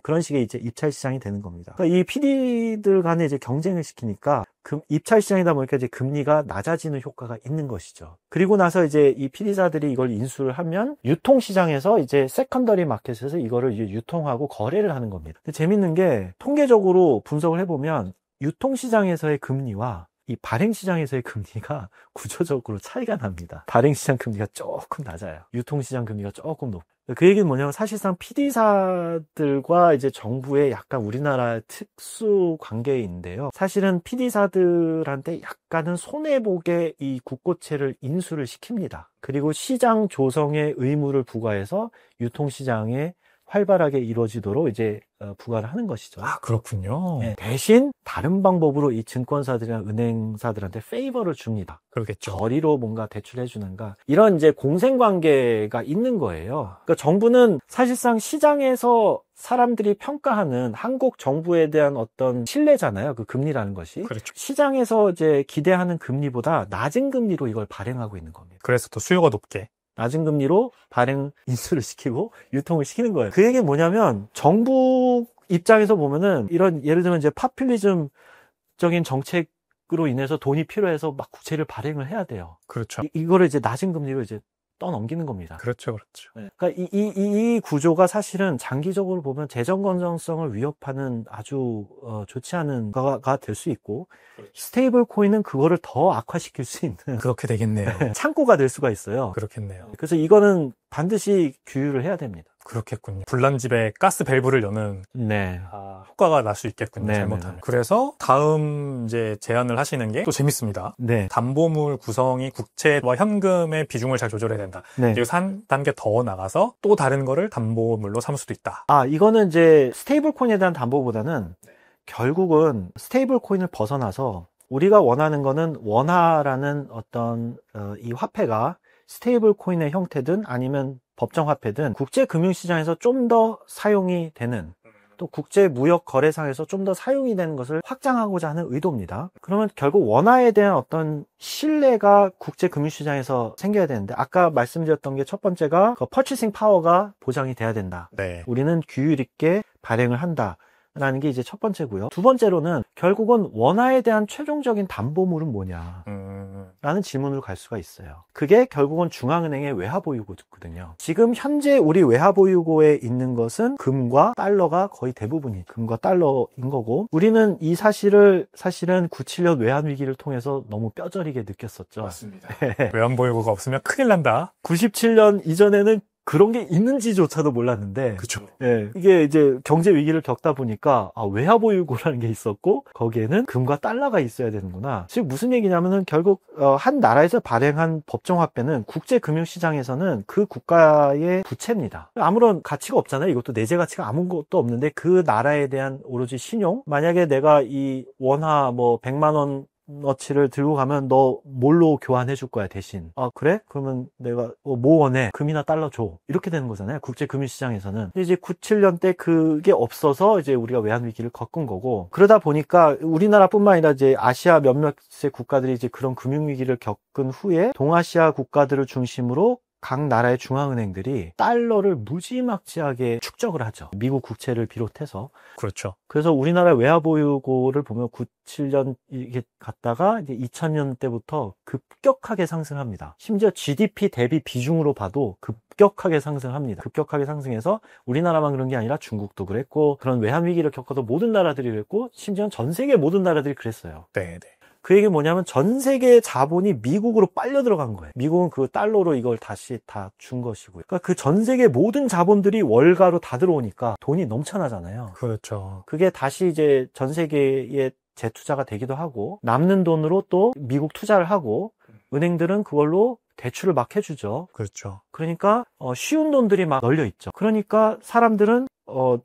그런 식의 이제 입찰 시장이 되는 겁니다. 그러니까 이 PD들 간에 이제 경쟁을 시키니까 입찰 시장이다 보니까 이제 금리가 낮아지는 효과가 있는 것이죠. 그리고 나서 이제 이 PD사들이 이걸 인수를 하면 유통 시장에서 이제 세컨더리 마켓에서 이거를 유통하고 거래를 하는 겁니다. 근데 재밌는 게 통계적으로 분석을 해보면 유통 시장에서의 금리와 이 발행 시장에서의 금리가 구조적으로 차이가 납니다. 발행 시장 금리가 조금 낮아요. 유통 시장 금리가 조금 높아요. 그 얘기는 뭐냐면 사실상 PD사들과 이제 정부의 약간 우리나라의 특수 관계인데요. 사실은 PD사들한테 약간은 손해보게 이 국고채를 인수를 시킵니다. 그리고 시장 조성의 의무를 부과해서 유통시장에 활발하게 이루어지도록 이제 부과를 하는 것이죠. 아, 그렇군요. 네, 대신 다른 방법으로 이 증권사들이나 은행사들한테 페이버를 줍니다. 그렇겠죠. 저리로 뭔가 대출해 주는가 이런 이제 공생관계가 있는 거예요. 그러니까 정부는 사실상 시장에서 사람들이 평가하는 한국 정부에 대한 어떤 신뢰잖아요. 그 금리라는 것이. 그렇죠. 시장에서 이제 기대하는 금리보다 낮은 금리로 이걸 발행하고 있는 겁니다. 그래서 더 수요가 높게. 낮은 금리로 발행 인수를 시키고 유통을 시키는 거예요. 그 얘기는 뭐냐면 정부 입장에서 보면은 이런 예를 들면 이제 파퓰리즘적인 정책으로 인해서 돈이 필요해서 막 국채를 발행을 해야 돼요. 그렇죠. 이거를 이제 낮은 금리로 이제 떠넘기는 겁니다. 그렇죠. 그렇죠. 네. 그러니까 이 구조가 사실은 장기적으로 보면 재정 건전성을 위협하는 아주 좋지 않은 거가 될 수 있고 그렇죠. 스테이블 코인은 그거를 더 악화시킬 수 있는 그렇게 되겠네요. 창고가 될 수가 있어요. 그렇겠네요. 그래서 이거는 반드시 규율을 해야 됩니다. 그렇겠군요. 불난 집에 가스 밸브를 여는 네. 효과가 날 수 있겠군요. 네, 잘못하면. 네. 그래서 다음 이제 제안을 하시는 게 또 재밌습니다. 네. 담보물 구성이 국채와 현금의 비중을 잘 조절해야 된다. 네. 그리고 한 단계 더 나가서 또 다른 거를 담보물로 삼을 수도 있다. 이거는 이제 스테이블 코인에 대한 담보보다는 결국은 스테이블 코인을 벗어나서 우리가 원하는 거는 원화라는 어떤 이 화폐가 스테이블 코인의 형태든 아니면 법정 화폐든 국제 금융시장에서 좀 더 사용이 되는 또 국제 무역 거래상에서 좀 더 사용이 되는 것을 확장하고자 하는 의도입니다. 그러면 결국 원화에 대한 어떤 신뢰가 국제 금융시장에서 생겨야 되는데 아까 말씀드렸던 게 첫 번째가 그 퍼치싱 파워가 보장이 돼야 된다. 네. 우리는 규율 있게 발행을 한다. 라는 게 이제 첫 번째고요. 두 번째로는 결국은 원화에 대한 최종적인 담보물은 뭐냐 라는 질문으로 갈 수가 있어요. 그게 결국은 중앙은행의 외화보유고거든요. 지금 현재 우리 외화보유고에 있는 것은 금과 달러가 거의 대부분이 금과 달러인 거고 우리는 이 사실은 97년 외환위기를 통해서 너무 뼈저리게 느꼈었죠. 맞습니다. 외환보유고가 없으면 큰일 난다. 97년 이전에는 그런 게 있는지조차도 몰랐는데 그렇죠. 예, 이게 이제 경제 위기를 겪다 보니까 외화보유고라는 게 있었고 거기에는 금과 달러가 있어야 되는구나. 즉 무슨 얘기냐면은 결국 한 나라에서 발행한 법정화폐는 국제금융시장에서는 그 국가의 부채입니다. 아무런 가치가 없잖아요. 이것도 내재 가치가 아무것도 없는데 그 나라에 대한 오로지 신용. 만약에 내가 이 원화 뭐 100만 원 어치를 들고 가면 너 뭘로 교환해 줄 거야 대신. 그래? 그러면 내가 뭐 원해? 금이나 달러 줘. 이렇게 되는 거잖아요. 국제금융시장에서는. 근데 이제 97년 때 그게 없어서 이제 우리가 외환위기를 겪은 거고 그러다 보니까 우리나라뿐만 아니라 이제 아시아 몇몇의 국가들이 이제 그런 금융위기를 겪은 후에 동아시아 국가들을 중심으로 각 나라의 중앙은행들이 달러를 무지막지하게 축적을 하죠. 미국 국채를 비롯해서. 그렇죠. 그래서 우리나라 외화보유고를 보면 97년 이게 갔다가 이제 2000년 때부터 급격하게 상승합니다. 심지어 GDP 대비 비중으로 봐도 급격하게 상승합니다. 급격하게 상승해서 우리나라만 그런 게 아니라 중국도 그랬고 그런 외환위기를 겪어도 모든 나라들이 그랬고 심지어는 전 세계 모든 나라들이 그랬어요. 네. 그 얘기 뭐냐면 전 세계의 자본이 미국으로 빨려 들어간 거예요. 미국은 그 달러로 이걸 다시 다 준 것이고요. 그러니까 그 전 세계 모든 자본들이 월가로 다 들어오니까 돈이 넘쳐나잖아요. 그렇죠. 그게 다시 이제 전 세계에 재투자가 되기도 하고 남는 돈으로 또 미국 투자를 하고 은행들은 그걸로 대출을 막 해주죠. 그렇죠. 그러니까 쉬운 돈들이 막 널려 있죠. 그러니까 사람들은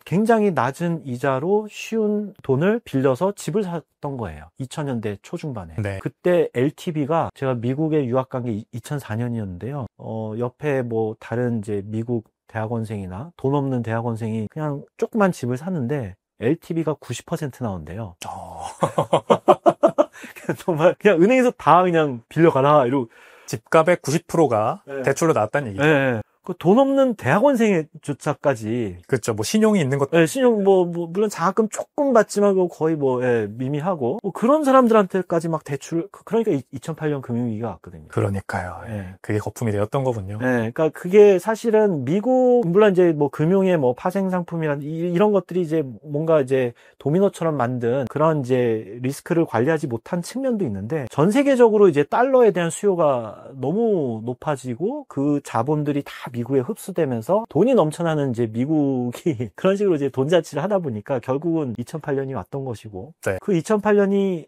굉장히 낮은 이자로 쉬운 돈을 빌려서 집을 샀던 거예요. 2000년대 초중반에. 네. 그때 LTV가 제가 미국에 유학 간 게 2004년이었는데요. 옆에 뭐 다른 이제 미국 대학원생이나 돈 없는 대학원생이 그냥 조그만 집을 샀는데 LTV가 90% 나온대요. 정말 그냥 은행에서 다 그냥 빌려가라 이러고 집값의 90%가 네. 대출로 나왔다는 얘기죠. 네. 그 돈 없는 대학원생의 조차까지. 그렇죠. 뭐 신용이 있는 것도. 네, 신용 물론 장학금 조금 받지만 그거 거의 미미하고 그런 사람들한테까지 막 대출. 그러니까 2008년 금융위기가 왔거든요. 그러니까요. 네. 그게 거품이 되었던 거군요. 네, 그러니까 그게 사실은 미국 물론 이제 뭐 금융의 뭐 파생 상품이란 이런 것들이 이제 뭔가 이제 도미노처럼 만든 그런 이제 리스크를 관리하지 못한 측면도 있는데 전 세계적으로 이제 달러에 대한 수요가 너무 높아지고 그 자본들이 다 미국에 흡수되면서 돈이 넘쳐나는 이제 미국이 그런 식으로 이제 돈 자치를 하다 보니까 결국은 2008년이 왔던 것이고 네. 그 2008년이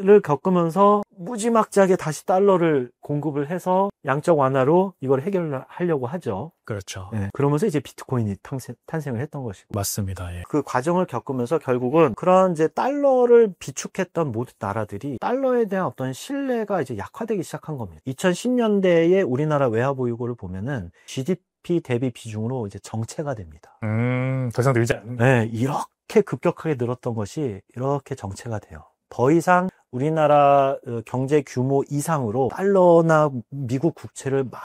를 겪으면서 무지막지하게 다시 달러를 공급을 해서 양적 완화로 이걸 해결하려고 하죠. 그렇죠. 예, 그러면서 이제 비트코인이 탄생을 했던 것이고. 맞습니다. 예. 그 과정을 겪으면서 결국은 그런 이제 달러를 비축했던 모든 나라들이 달러에 대한 어떤 신뢰가 이제 약화되기 시작한 겁니다. 2010년대에 우리나라 외화 보유고를 보면은 GDP 대비 비중으로 이제 정체가 됩니다. 더 이상 늘지 않는. 네, 이렇게 급격하게 늘었던 것이 이렇게 정체가 돼요. 더 이상 우리나라 경제 규모 이상으로 달러나 미국 국채를 막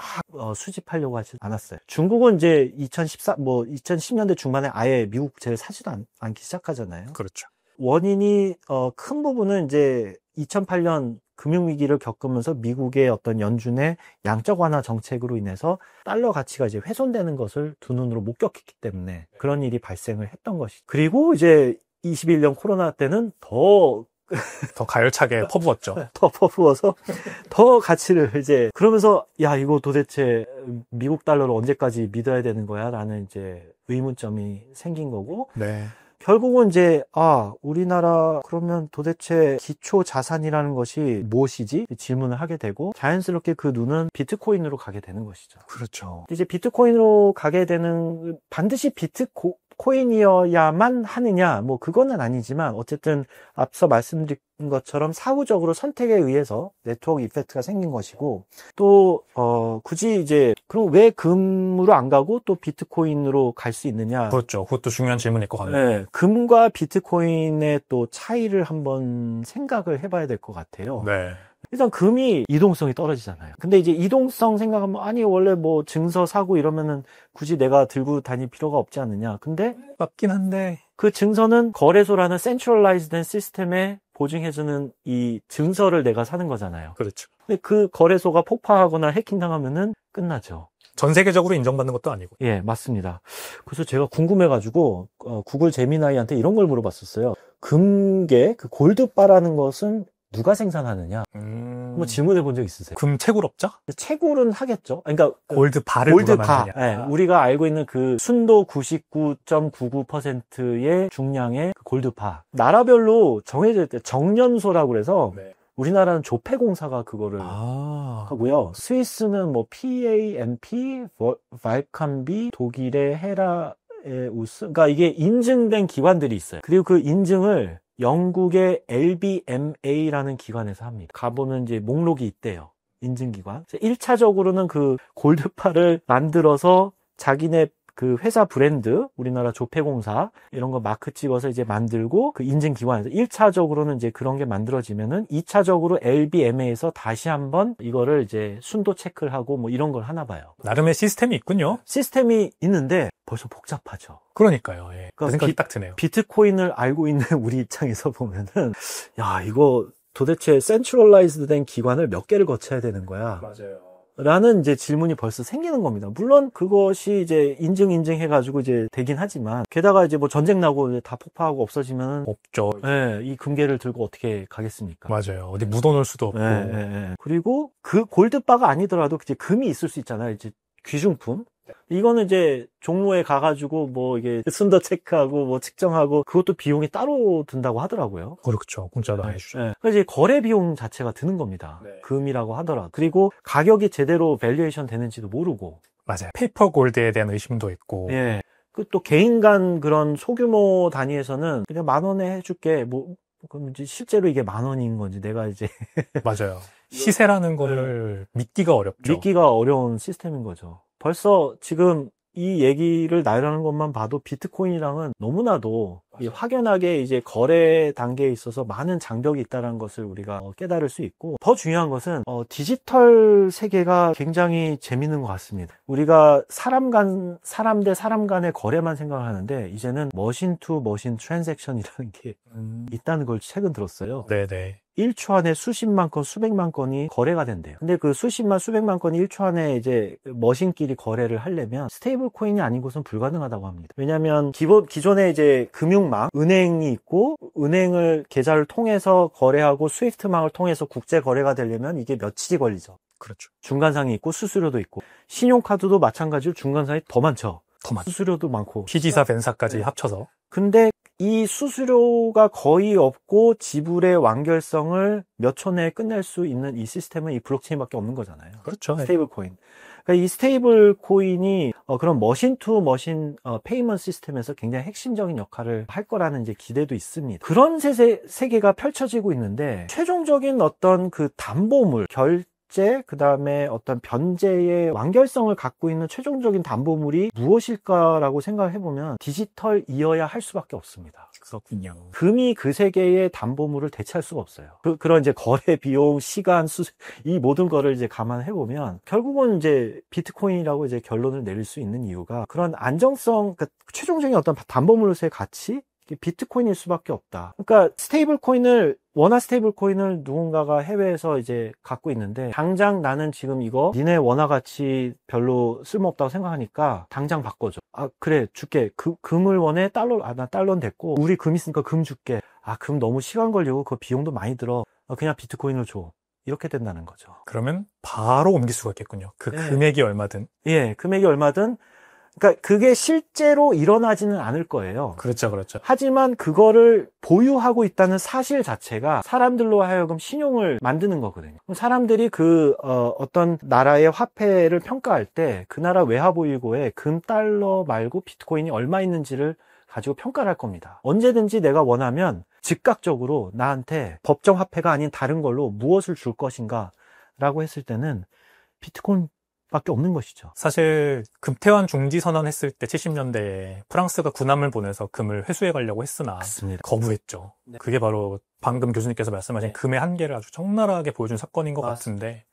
수집하려고 하지 않았어요. 중국은 이제 2010년대 중반에 아예 미국 국채를 사지도 않기 시작하잖아요. 그렇죠. 원인이 큰 부분은 이제 2008년 금융위기를 겪으면서 미국의 어떤 연준의 양적 완화 정책으로 인해서 달러 가치가 이제 훼손되는 것을 두 눈으로 목격했기 때문에 그런 일이 발생을 했던 것이죠. 그리고 이제 21년 코로나 때는 더 가열차게 퍼부었죠. 더 퍼부어서 더 가치를 이제 그러면서 야 이거 도대체 미국 달러를 언제까지 믿어야 되는 거야? 라는 이제 의문점이 생긴 거고 네. 결국은 이제 우리나라 그러면 도대체 기초 자산이라는 것이 무엇이지? 질문을 하게 되고 자연스럽게 그 눈은 비트코인으로 가게 되는 것이죠. 그렇죠. 이제 비트코인으로 가게 되는 반드시 비트코인이어야만 하느냐? 뭐 그거는 아니지만 어쨌든 앞서 말씀드린 것처럼 사후적으로 선택에 의해서 네트워크 이펙트가 생긴 것이고 또 굳이 이제 그럼 왜 금으로 안 가고 또 비트코인으로 갈 수 있느냐? 그렇죠. 그것도 중요한 질문일 것 같네요. 네, 금과 비트코인의 또 차이를 한번 생각을 해봐야 될 것 같아요. 네. 일단 금이 이동성이 떨어지잖아요. 근데 이제 이동성 생각하면 아니 원래 뭐 증서 사고 이러면은 굳이 내가 들고 다닐 필요가 없지 않느냐. 근데 맞긴 한데 그 증서는 거래소라는 센트럴라이즈된 시스템에 보증해주는 이 증서를 내가 사는 거잖아요. 그렇죠. 근데 그 거래소가 폭파하거나 해킹당하면은 끝나죠. 전 세계적으로 인정받는 것도 아니고. 예, 맞습니다. 그래서 제가 궁금해가지고 구글 제미나이한테 이런 걸 물어봤었어요. 금괴, 그 골드바라는 것은 누가 생산하느냐? 뭐 질문해 본 적 있으세요? 금 채굴업자? 채굴은 하겠죠. 그러니까 골드바를 골드바. 네, 우리가 알고 있는 그 순도 99.99%의 중량의 그 골드바. 나라별로 정해져 있대. 정년소라고 그래서 네. 우리나라는 조폐공사가 그거를 하고요. 스위스는 뭐 PAMP, 발칸비, 독일의 헤라의 우스. 그러니까 이게 인증된 기관들이 있어요. 그리고 그 인증을 영국의 LBMA라는 기관에서 합니다. 가보면 이제 목록이 있대요. 인증기관. 1차적으로는 그 골드바를 만들어서 자기네 그 회사 브랜드, 우리나라 조폐공사 이런 거 마크 찍어서 이제 만들고 그 인증기관에서 1차적으로는 이제 그런 게 만들어지면은 2차적으로 LBMA에서 다시 한번 이거를 이제 순도 체크를 하고 뭐 이런 걸 하나 봐요. 나름의 시스템이 있군요. 시스템이 있는데 벌써 복잡하죠. 그러니까요. 예. 그 생각이 딱 드네요. 비트코인을 알고 있는 우리 입장에서 보면은 야 이거 도대체 센트럴라이즈드 된 기관을 몇 개를 거쳐야 되는 거야. 맞아요. 라는 이제 질문이 벌써 생기는 겁니다. 물론 그것이 이제 인증해가지고 이제 되긴 하지만 게다가 이제 뭐 전쟁 나고 이제 다 폭파하고 없어지면 없죠. 예, 이 금괴를 들고 어떻게 가겠습니까? 맞아요. 어디 묻어놓을 수도 없고. 그리고 그 골드바가 아니더라도 이제 금이 있을 수 있잖아요. 이제 귀중품. 이거는 이제 종로에 가가지고 뭐 이게 순도 체크하고 뭐 측정하고 그것도 비용이 따로 든다고 하더라고요. 그렇죠. 공짜로 안 해주죠. 네. 그래서 이제 거래 비용 자체가 드는 겁니다. 네. 금이라고 하더라도. 그리고 가격이 제대로 밸류에이션 되는지도 모르고. 맞아요. 페이퍼 골드에 대한 의심도 있고. 예. 그 또 개인 간 그런 소규모 단위에서는 그냥 10,000원에 해줄게. 뭐 그럼 이제 실제로 이게 10,000원인 건지 내가 이제 맞아요. 시세라는 거를 믿기가 어렵죠. 믿기가 어려운 시스템인 거죠. 벌써 지금 이 얘기를 나열하는 것만 봐도 비트코인이랑은 너무나도 확연하게 이제 거래 단계에 있어서 많은 장벽이 있다는 것을 우리가 깨달을 수 있고 더 중요한 것은 디지털 세계가 굉장히 재밌는 것 같습니다. 우리가 사람 대 사람 간의 거래만 생각하는데 이제는 머신 투 머신 트랜잭션이라는 게 있다는 걸 최근 들었어요. 네네. 1초 안에 수십만 건, 수백만 건이 거래가 된대요. 근데 그 수십만, 수백만 건이 1초 안에 이제 머신끼리 거래를 하려면 스테이블 코인이 아닌 것은 불가능하다고 합니다. 왜냐하면 기존에 이제 금융망, 은행이 있고 은행을 계좌를 통해서 거래하고 스위프트망을 통해서 국제 거래가 되려면 이게 며칠이 걸리죠. 그렇죠. 중간상이 있고 수수료도 있고 신용카드도 마찬가지로 중간상이 더 많죠. 더 많죠. 수수료도 많고 피지사 벤사까지 합쳐서. 근데 이 수수료가 거의 없고 지불의 완결성을 몇 초 내에 끝낼 수 있는 이 시스템은 이 블록체인밖에 없는 거잖아요. 그렇죠. 스테이블 코인. 그러니까 이 스테이블 코인이 그런 머신 투 머신 페이먼트 시스템에서 굉장히 핵심적인 역할을 할 거라는 이제 기대도 있습니다. 그런 세계가 펼쳐지고 있는데 최종적인 어떤 그 담보물, 그 다음에 어떤 변제의 완결성을 갖고 있는 최종적인 담보물이 무엇일까라고 생각을 해보면 디지털이어야 할 수밖에 없습니다. 그렇군요. 금이 그 세계의 담보물을 대체할 수가 없어요. 그런 이제 거래 비용, 시간, 이 모든 거를 이제 감안해 보면 결국은 이제 비트코인이라고 이제 결론을 내릴 수 있는 이유가 그런 안정성, 그러니까 최종적인 어떤 담보물로서의 가치, 비트코인일 수밖에 없다. 그러니까 원화 스테이블 코인을 누군가가 해외에서 이제 갖고 있는데 당장 나는 지금 이거 니네 원화 가치 별로 쓸모없다고 생각하니까 당장 바꿔줘. 아 그래 줄게. 금을 원해? 나 달러는 됐고 우리 금 있으니까 금 줄게. 아 금 너무 시간 걸리고 그 비용도 많이 들어. 그냥 비트코인을 줘. 이렇게 된다는 거죠. 그러면 바로 옮길 수가 있겠군요. 그 네. 금액이 얼마든. 예, 금액이 얼마든. 그러니까 그게 실제로 일어나지는 않을 거예요. 그렇죠, 그렇죠. 하지만 그거를 보유하고 있다는 사실 자체가 사람들로 하여금 신용을 만드는 거거든요. 사람들이 어떤 나라의 화폐를 평가할 때 그 나라 외화보유고에 금, 달러 말고 비트코인이 얼마 있는지를 가지고 평가를 할 겁니다. 언제든지 내가 원하면 즉각적으로 나한테 법정 화폐가 아닌 다른 걸로 무엇을 줄 것인가 라고 했을 때는 비트코인 밖에 없는 것이죠. 사실 금태환 중지 선언했을 때 70년대에 프랑스가 군함을 보내서 금을 회수해 가려고 했으나 맞습니다. 거부했죠. 네. 그게 바로 방금 교수님께서 말씀하신 금의 한계를 아주 적나라하게 보여준 사건인 것 맞습니다. 같은데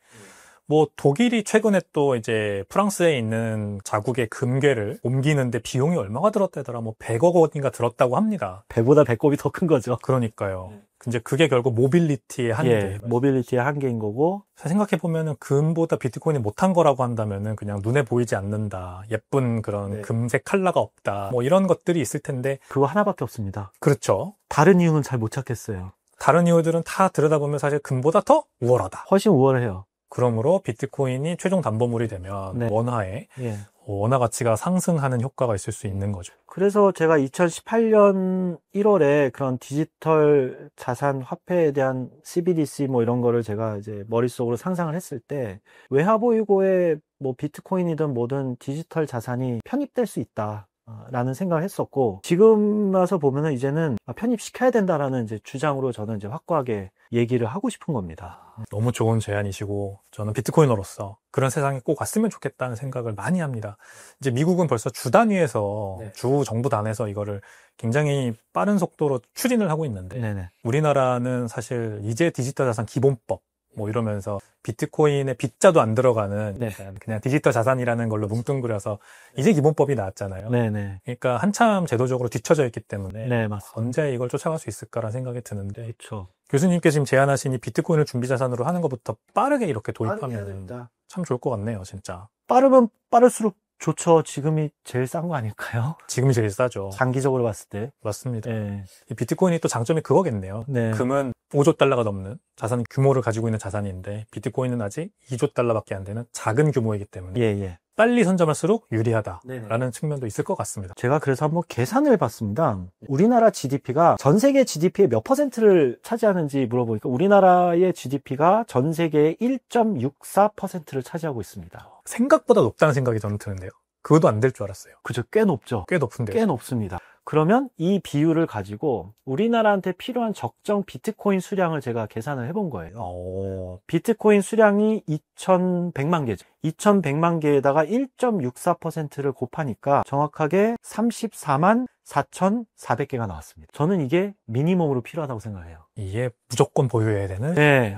뭐 독일이 최근에 또 이제 프랑스에 있는 자국의 금괴를 옮기는데 비용이 얼마가 들었다더라, 뭐 100억 원인가 들었다고 합니다. 배보다 배꼽이 더 큰 거죠. 그러니까요. 이제 그게 결국 모빌리티의 한계. 예, 모빌리티의 한계인 거고. 생각해보면은 금보다 비트코인이 못한 거라고 한다면은 그냥 눈에 보이지 않는다. 예쁜 그런 금색 컬러가 없다. 뭐 이런 것들이 있을 텐데. 그거 하나밖에 없습니다. 그렇죠. 다른 이유는 잘 못 찾겠어요. 다른 이유들은 다 들여다보면 사실 금보다 더 우월하다. 훨씬 우월해요. 그러므로 비트코인이 최종 담보물이 되면 원화에 예. 원화 가치가 상승하는 효과가 있을 수 있는 거죠. 그래서 제가 2018년 1월에 그런 디지털 자산 화폐에 대한 CBDC 뭐 이런 거를 제가 이제 머릿속으로 상상을 했을 때 외화보유고에 뭐 비트코인이든 뭐든 디지털 자산이 편입될 수 있다. 라는 생각을 했었고, 지금 와서 보면은 이제는 편입시켜야 된다라는 이제 주장으로 저는 이제 확고하게 얘기를 하고 싶은 겁니다. 너무 좋은 제안이시고, 저는 비트코이너로서 그런 세상이 꼭 왔으면 좋겠다는 생각을 많이 합니다. 이제 미국은 벌써 주 단위에서, 주 정부 단에서 이거를 굉장히 빠른 속도로 추진을 하고 있는데, 우리나라는 사실 이제 디지털 자산 기본법, 뭐 이러면서 비트코인에 빗자도 안 들어가는 그냥 디지털 자산이라는 걸로 뭉뚱그려서 이제 기본법이 나왔잖아요. 그러니까 한참 제도적으로 뒤처져 있기 때문에 언제 이걸 쫓아갈 수 있을까라는 생각이 드는데 그렇죠. 교수님께 지금 제안하신 이 비트코인을 준비 자산으로 하는 것부터 빠르게 이렇게 도입하면 참 좋을 것 같네요, 진짜. 빠르면 빠를수록 좋죠. 지금이 제일 싼 거 아닐까요? 지금이 제일 싸죠. 장기적으로 봤을 때. 맞습니다. 이 비트코인이 또 장점이 그거겠네요. 네. 금은 5조 달러가 넘는 자산 규모를 가지고 있는 자산인데 비트코인은 아직 2조 달러밖에 안 되는 작은 규모이기 때문에 빨리 선점할수록 유리하다라는 측면도 있을 것 같습니다. 제가 그래서 한번 계산을 해봤습니다. 우리나라 GDP가 전 세계 GDP의 몇 %를 차지하는지 물어보니까 우리나라의 GDP가 전 세계의 1.64%를 차지하고 있습니다. 생각보다 높다는 생각이 저는 드는데요. 그것도 안 될 줄 알았어요. 그죠, 꽤 높죠. 꽤 높은데요. 꽤 높습니다. 그러면 이 비율을 가지고 우리나라한테 필요한 적정 비트코인 수량을 제가 계산을 해본 거예요. 비트코인 수량이 2,100만 개죠. 2,100만 개에다가 1.64%를 곱하니까 정확하게 34만 4,400개가 나왔습니다. 저는 이게 미니멈으로 필요하다고 생각해요. 이게 무조건 보유해야 되는? 네,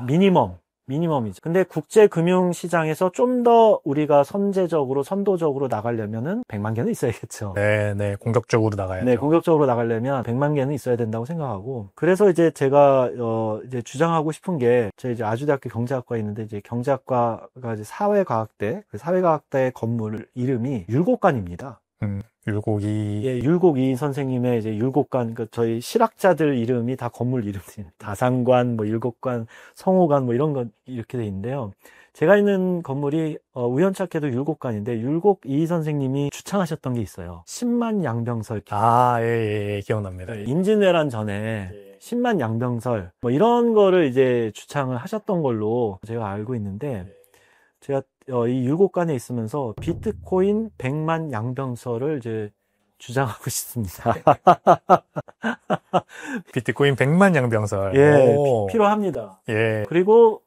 미니멈이죠. 근데 국제금융시장에서 좀 더 우리가 선도적으로 나가려면은 100만 개는 있어야겠죠. 네, 공격적으로 나가야죠. 네, 공격적으로 나가려면 100만 개는 있어야 된다고 생각하고, 그래서 이제 제가 이제 주장하고 싶은 게, 제가 이제 아주대학교 경제학과에 있는데 이제 경제학과가 이제 사회과학대, 그 사회과학대 건물 이름이 율곡관입니다. 율곡이. 예, 율곡이 선생님의 이제 율곡관, 그러니까 저희 실학자들 이름이 다 건물 이름이에요. 다산관, 뭐 율곡관, 성호관, 뭐 이런 거 이렇게 돼 있는데요. 제가 있는 건물이 우연찮게도 율곡관인데 율곡 이희 선생님이 주창하셨던 게 있어요. 10만 양병설. 예, 기억납니다. 임진왜란 전에 10만 양병설 뭐 이런 거를 이제 주창을 하셨던 걸로 제가 알고 있는데 제가 이 율곡관에 있으면서 비트코인 100만 양병설을 이제 주장하고 싶습니다. 비트코인 100만 양병설. 예, 필요합니다. 예. 그리고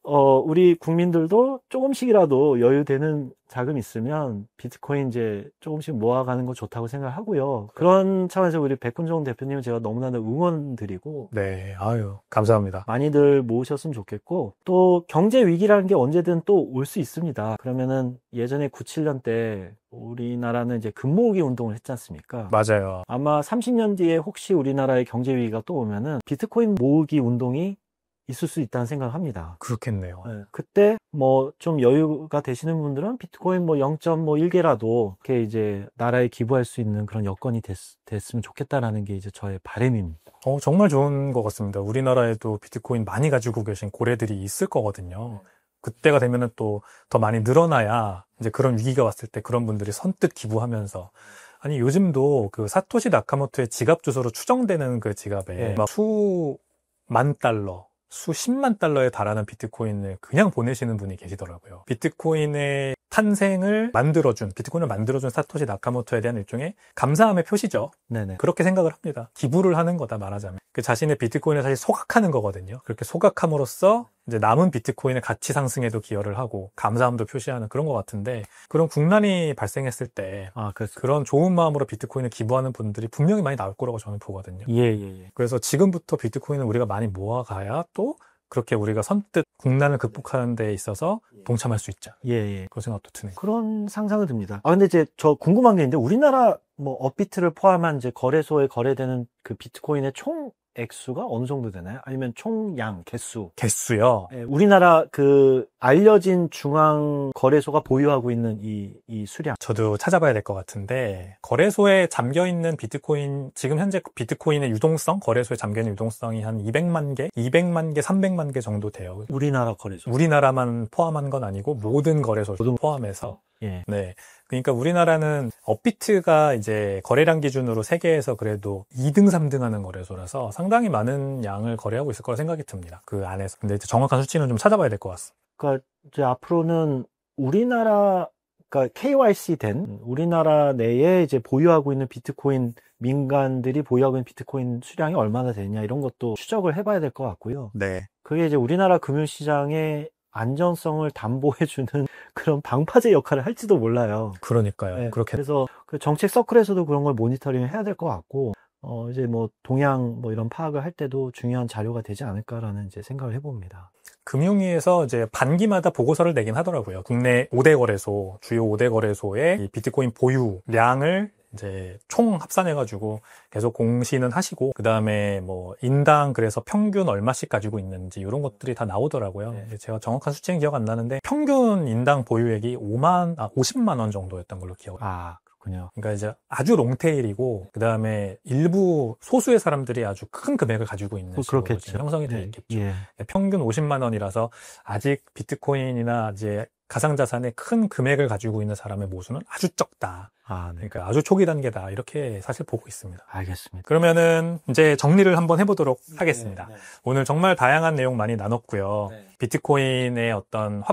우리 국민들도 조금씩이라도 여유되는 자금 있으면 비트코인 이제 조금씩 모아가는 거 좋다고 생각하고요. 그런 차원에서 우리 백훈종 대표님은 제가 너무나 응원드리고 네, 아유, 감사합니다. 많이들 모으셨으면 좋겠고 또 경제 위기라는 게 언제든 또 올 수 있습니다. 그러면은 예전에 97년 때 우리나라는 이제 금모으기 운동을 했지 않습니까? 맞아요. 아마 30년 뒤에 혹시 우리나라의 경제 위기가 또 오면은 비트코인 모으기 운동이 있을 수 있다는 생각을 합니다. 그렇겠네요. 네, 그때 뭐 좀 여유가 되시는 분들은 비트코인 뭐 0.1개라도 이렇게 이제 나라에 기부할 수 있는 그런 여건이 됐으면 좋겠다라는 게 이제 저의 바람입니다. 정말 좋은 것 같습니다. 우리나라에도 비트코인 많이 가지고 계신 고래들이 있을 거거든요. 그때가 되면은 또 더 많이 늘어나야 이제 그런 위기가 왔을 때 그런 분들이 선뜻 기부하면서 아니 요즘도 그 사토시 나카모토의 지갑 주소로 추정되는 그 지갑에 막 수만 달러 수십만 달러에 달하는 비트코인을 그냥 보내시는 분이 계시더라고요. 비트코인의 비트코인을 만들어준 사토시 나카모토에 대한 일종의 감사함의 표시죠. 네네. 그렇게 생각을 합니다. 기부를 하는 거다 말하자면. 그 자신의 비트코인을 사실 소각하는 거거든요. 그렇게 소각함으로써 이제 남은 비트코인의 가치 상승에도 기여를 하고 감사함도 표시하는 그런 것 같은데 그런 국난이 발생했을 때 그런 좋은 마음으로 비트코인을 기부하는 분들이 분명히 많이 나올 거라고 저는 보거든요. 예. 그래서 지금부터 비트코인을 우리가 많이 모아가야 또 그렇게 우리가 선뜻 국난을 극복하는 데 있어서 동참할 수 있죠. 예. 그런 생각도 드네요. 그런 상상을 듭니다. 근데 이제 저 궁금한 게 있는데 우리나라 뭐 업비트를 포함한 이제 거래소에 거래되는 그 비트코인의 총 액수가 어느 정도 되나요? 아니면 총량, 개수요? 예, 우리나라 그 알려진 중앙 거래소가 보유하고 있는 이 수량. 저도 찾아봐야 될 것 같은데 거래소에 잠겨있는 비트코인 지금 현재 비트코인의 유동성 거래소에 잠겨있는 유동성이 한 200만 개, 300만 개 정도 돼요. 우리나라 거래소. 우리나라만 포함한 건 아니고 모든 거래소를 포함해서. 예. 네. 그러니까 우리나라는 업비트가 이제 거래량 기준으로 세계에서 그래도 2등, 3등 하는 거래소라서 상당히 많은 양을 거래하고 있을 거라 생각이 듭니다. 그 안에서. 근데 정확한 수치는 좀 찾아봐야 될 것 같습니다. 그러니까 이제 앞으로는 그러니까 KYC 된 우리나라 내에 이제 보유하고 있는 비트코인 민간들이 보유하고 있는 비트코인 수량이 얼마나 되냐 이런 것도 추적을 해봐야 될 것 같고요. 네. 그게 이제 우리나라 금융시장의 안전성을 담보해주는 그런 방파제 역할을 할지도 몰라요. 그러니까요. 네, 그렇게. 그래서 그 정책 서클에서도 그런 걸 모니터링 해야 될 것 같고, 이제 뭐 동향 뭐 이런 파악을 할 때도 중요한 자료가 되지 않을까라는 이제 생각을 해봅니다. 금융위에서 이제 반기마다 보고서를 내긴 하더라고요. 국내 5대 거래소, 주요 5대 거래소의 이 비트코인 보유량을 이제 총 합산해가지고 계속 공시는 하시고, 그 다음에 뭐 인당 그래서 평균 얼마씩 가지고 있는지 이런 것들이 다 나오더라고요. 네. 제가 정확한 수치는 기억 안 나는데 평균 인당 보유액이 50만 원 정도였던 걸로 기억을 해요. 그렇군요. 그러니까 이제 아주 롱테일이고 그 다음에 일부 소수의 사람들이 아주 큰 금액을 가지고 있는 식으로 그렇겠죠. 형성이 되어 있겠죠. 예. 평균 50만 원이라서 아직 비트코인이나 이제 가상자산의 큰 금액을 가지고 있는 사람의 모수는 아주 적다. 네. 그러니까 아주 초기 단계다. 이렇게 사실 보고 있습니다. 알겠습니다. 그러면은 이제 정리를 한번 해보도록 하겠습니다. 네. 오늘 정말 다양한 내용 많이 나눴고요. 네. 비트코인의 어떤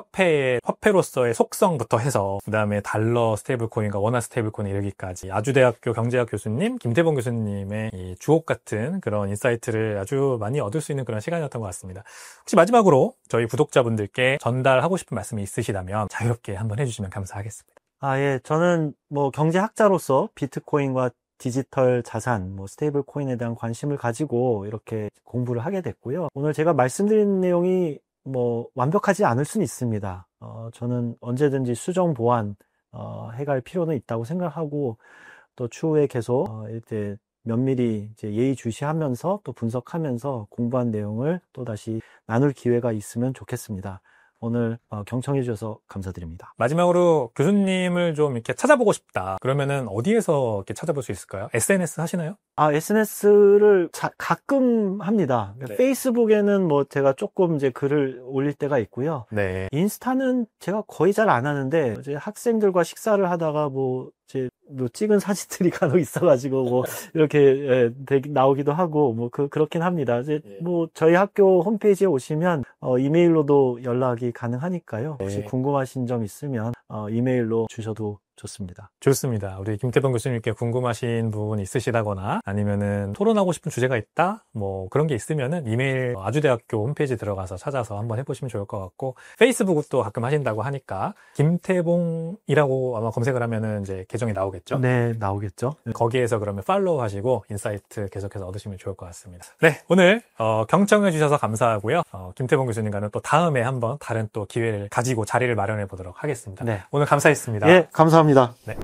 화폐로서의 속성부터 해서 그다음에 달러 스테이블 코인과 원화 스테이블 코인에 이르기까지 아주대학교 경제학 교수님, 김태봉 교수님의 이 주옥 같은 그런 인사이트를 아주 많이 얻을 수 있는 그런 시간이었던 것 같습니다. 혹시 마지막으로 저희 구독자분들께 전달하고 싶은 말씀이 있으시다면 자유롭게 한번 해주시면 감사하겠습니다. 예. 저는 뭐 경제학자로서 비트코인과 디지털 자산, 뭐 스테이블 코인에 대한 관심을 가지고 이렇게 공부를 하게 됐고요. 오늘 제가 말씀드린 내용이 뭐 완벽하지 않을 수는 있습니다. 저는 언제든지 수정 보완 해갈 필요는 있다고 생각하고 또 추후에 계속 이렇게 면밀히 이제 예의주시하면서 또 분석하면서 공부한 내용을 또 다시 나눌 기회가 있으면 좋겠습니다. 오늘 경청해 주셔서 감사드립니다. 마지막으로 교수님을 좀 이렇게 찾아보고 싶다. 그러면은 어디에서 이렇게 찾아볼 수 있을까요? SNS 하시나요? SNS를 가끔 합니다. 네. 페이스북에는 뭐 제가 조금 이제 글을 올릴 때가 있고요. 네. 인스타는 제가 거의 잘 안 하는데, 이제 학생들과 식사를 하다가 뭐 찍은 사진들이 간혹 있어가지고, 뭐, 이렇게, 나오기도 하고, 뭐, 그렇긴 합니다. 이제, 뭐, 저희 학교 홈페이지에 오시면, 이메일로도 연락이 가능하니까요. 혹시 네. 궁금하신 점 있으면, 이메일로 주셔도 좋습니다. 좋습니다. 우리 김태범 교수님께 궁금하신 부분 있으시다거나 아니면은 토론하고 싶은 주제가 있다? 뭐 그런 게 있으면은 이메일 아주대학교 홈페이지 들어가서 찾아서 한번 해보시면 좋을 것 같고 페이스북도 가끔 하신다고 하니까 김태봉이라고 아마 검색을 하면은 이제 계정이 나오겠죠? 네, 나오겠죠. 거기에서 그러면 팔로우 하시고 인사이트 계속해서 얻으시면 좋을 것 같습니다. 네, 오늘 경청해 주셔서 감사하고요. 김태봉 교수님과는 또 다음에 한번 다른 또 기회를 가지고 자리를 마련해 보도록 하겠습니다. 네. 오늘 감사했습니다. 예, 감사합니다. 네.